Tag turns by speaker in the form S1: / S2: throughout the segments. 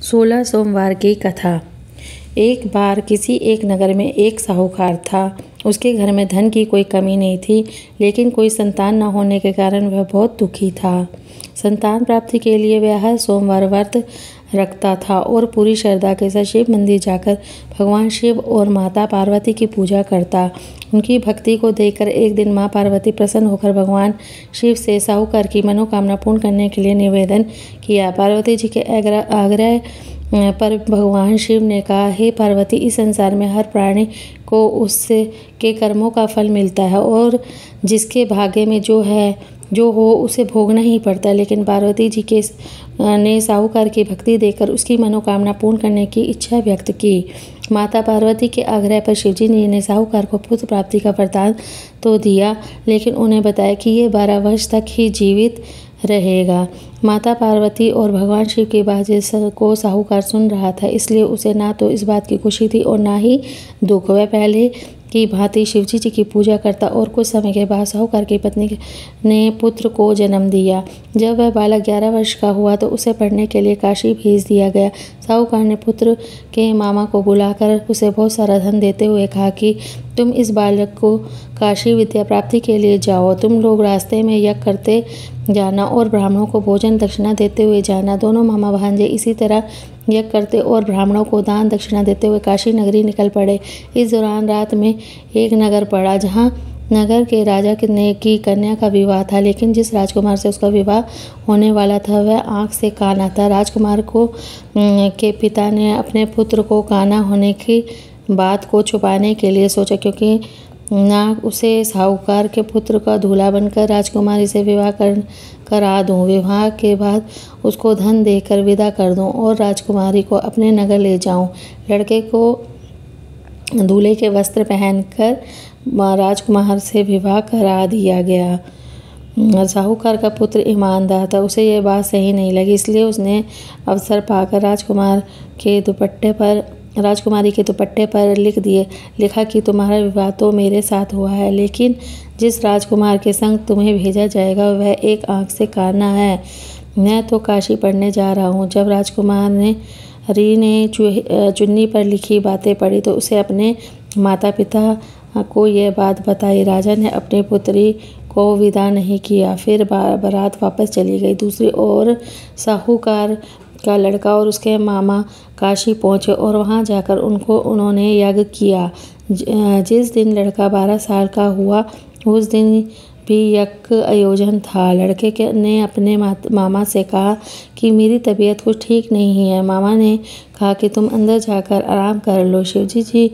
S1: 16 सोमवार की कथा। एक बार किसी एक नगर में एक साहूकार था। उसके घर में धन की कोई कमी नहीं थी, लेकिन कोई संतान न होने के कारण वह बहुत दुखी था। संतान प्राप्ति के लिए वह हर सोमवार व्रत रखता था और पूरी श्रद्धा के साथ शिव मंदिर जाकर भगवान शिव और माता पार्वती की पूजा करता। उनकी भक्ति को देखकर एक दिन माँ पार्वती प्रसन्न होकर भगवान शिव से साहूकार की मनोकामना पूर्ण करने के लिए निवेदन किया। पार्वती जी के आग्रह पर भगवान शिव ने कहा, हे पार्वती, इस संसार में हर प्राणी को उससे के कर्मों का फल मिलता है और जिसके भाग्य में जो हो उसे भोगना ही पड़ता है। लेकिन पार्वती जी ने साहूकार की भक्ति देखकर उसकी मनोकामना पूर्ण करने की इच्छा व्यक्त की। माता पार्वती के आग्रह पर शिवजी ने साहूकार को पुत्र प्राप्ति का वरदान तो दिया, लेकिन उन्हें बताया कि ये 12 वर्ष तक ही जीवित रहेगा। माता पार्वती और भगवान शिव की बात को साहूकार सुन रहा था, इसलिए उसे ना तो इस बात की खुशी थी और ना ही दुख। वह पहले की भांति शिवजी जी की पूजा करता और कुछ समय के बाद साहूकार की पत्नी ने पुत्र को जन्म दिया। जब वह बालक 11 वर्ष का हुआ तो उसे पढ़ने के लिए काशी भेज दिया गया। साहूकार ने पुत्र के मामा को बुलाकर उसे बहुत सारा धन देते हुए कहा कि तुम इस बालक को काशी विद्या प्राप्ति के लिए जाओ। तुम लोग रास्ते में यज्ञ करते जाना और ब्राह्मणों को भोजन दक्षिणा देते हुए जाना। दोनों मामा भांजे इसी तरह यज्ञ करते और ब्राह्मणों को दान दक्षिणा देते हुए काशी नगरी निकल पड़े। इस दौरान रात में एक नगर पड़ा, जहाँ नगर के राजा की कन्या का विवाह था, लेकिन जिस राजकुमार से उसका विवाह होने वाला था वह आंख से काना था। राजकुमार के पिता ने अपने पुत्र को काना होने की बात को छुपाने के लिए सोचा, क्योंकि ना उसे साहूकार के पुत्र का दूल्हा बनकर राजकुमारी से विवाह करा दूं, विवाह के बाद उसको धन देकर विदा कर दूं और राजकुमारी को अपने नगर ले जाऊं। लड़के को दूल्हे के वस्त्र पहनकर राजकुमार से विवाह करा दिया गया। साहूकार का पुत्र ईमानदार था, उसे यह बात सही नहीं लगी, इसलिए उसने अवसर पाकर राजकुमारी के दुपट्टे पर लिखा कि तुम्हारा विवाह तो मेरे साथ हुआ है, लेकिन जिस राजकुमार के संग तुम्हें भेजा जाएगा वह एक आंख से काना है। मैं तो काशी पढ़ने जा रहा हूँ। जब राजकुमार ने चुन्नी पर लिखी बातें पढ़ी तो उसे अपने माता पिता को यह बात बताई। राजा ने अपनी पुत्री को विदा नहीं किया, फिर बारात वापस चली गई। दूसरी ओर साहूकार का लड़का और उसके मामा काशी पहुँचे और वहाँ जाकर उन्होंने यज्ञ किया। जिस दिन लड़का 12 साल का हुआ उस दिन भी यज्ञ आयोजन था। लड़के ने अपने मामा से कहा कि मेरी तबीयत कुछ ठीक नहीं है। मामा ने कहा कि तुम अंदर जाकर आराम कर लो। शिवजी जी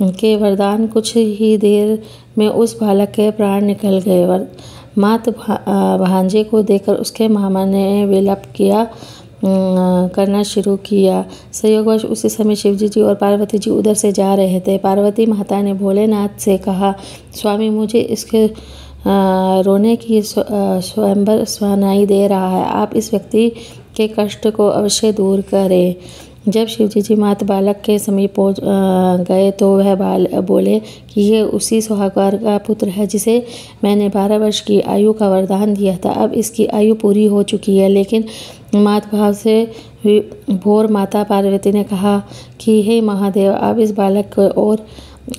S1: के वरदान कुछ ही देर में उस बालक के प्राण निकल गए। मात भांजे को देखकर उसके मामा ने विलाप करना शुरू किया। संयोगवश उसी समय शिवजी जी और पार्वती जी उधर से जा रहे थे। पार्वती माता ने भोलेनाथ से कहा, स्वामी, मुझे इसके रोने की स्वयंवर सुनाई दे रहा है, आप इस व्यक्ति के कष्ट को अवश्य दूर करें। जब शिवजी जी मात बालक के समीप पहुँच गए तो वह बोले कि ये उसी साहूकार का पुत्र है जिसे मैंने 12 वर्ष की आयु का वरदान दिया था। अब इसकी आयु पूरी हो चुकी है। लेकिन मात भाव से भोर माता पार्वती ने कहा कि हे महादेव, आप इस बालक को और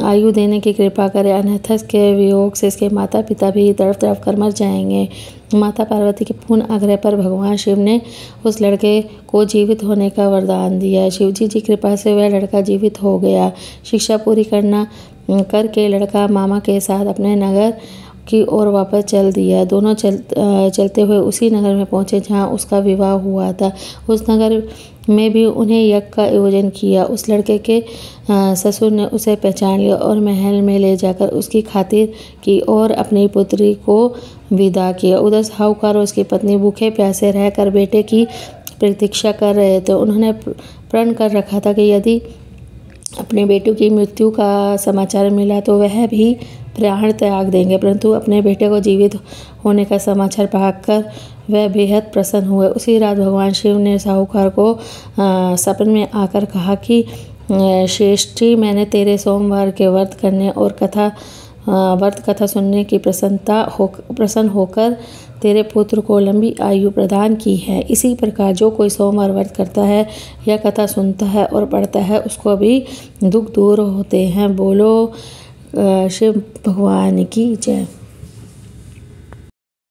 S1: आयु देने की कृपा करें, अन्यथा इसके वियोग से इसके माता पिता भी तड़प तड़प कर मर जाएंगे। माता पार्वती के पूर्ण आग्रह पर भगवान शिव ने उस लड़के को जीवित होने का वरदान दिया। शिवजी जी कृपा से वह लड़का जीवित हो गया। शिक्षा पूरी करके लड़का मामा के साथ अपने नगर की ओर वापस चल दिया। दोनों चलते हुए उसी नगर में पहुंचे जहां उसका विवाह हुआ था। उस नगर में भी उन्हें यज्ञ का आयोजन किया। उस लड़के के ससुर ने उसे पहचान लिया और महल में ले जाकर उसकी खातिर की और अपनी पुत्री को विदा किया। उधर साहूकार और उसकी पत्नी भूखे प्यासे रहकर बेटे की प्रतीक्षा कर रहे थे। उन्होंने प्रण कर रखा था कि यदि अपने बेटे की मृत्यु का समाचार मिला तो वह भी प्राण त्याग देंगे, परंतु अपने बेटे को जीवित होने का समाचार पाकर वह बेहद प्रसन्न हुए। उसी रात भगवान शिव ने साहूकार को सपने में आकर कहा कि श्रेष्ठी, मैंने तेरे सोमवार के व्रत करने और व्रत कथा सुनने की प्रसन्न होकर तेरे पुत्र को लंबी आयु प्रदान की है। इसी प्रकार जो कोई सोमवार व्रत करता है या कथा सुनता है और पढ़ता है उसको भी दुख दूर होते हैं। बोलो शिव भगवान की जय।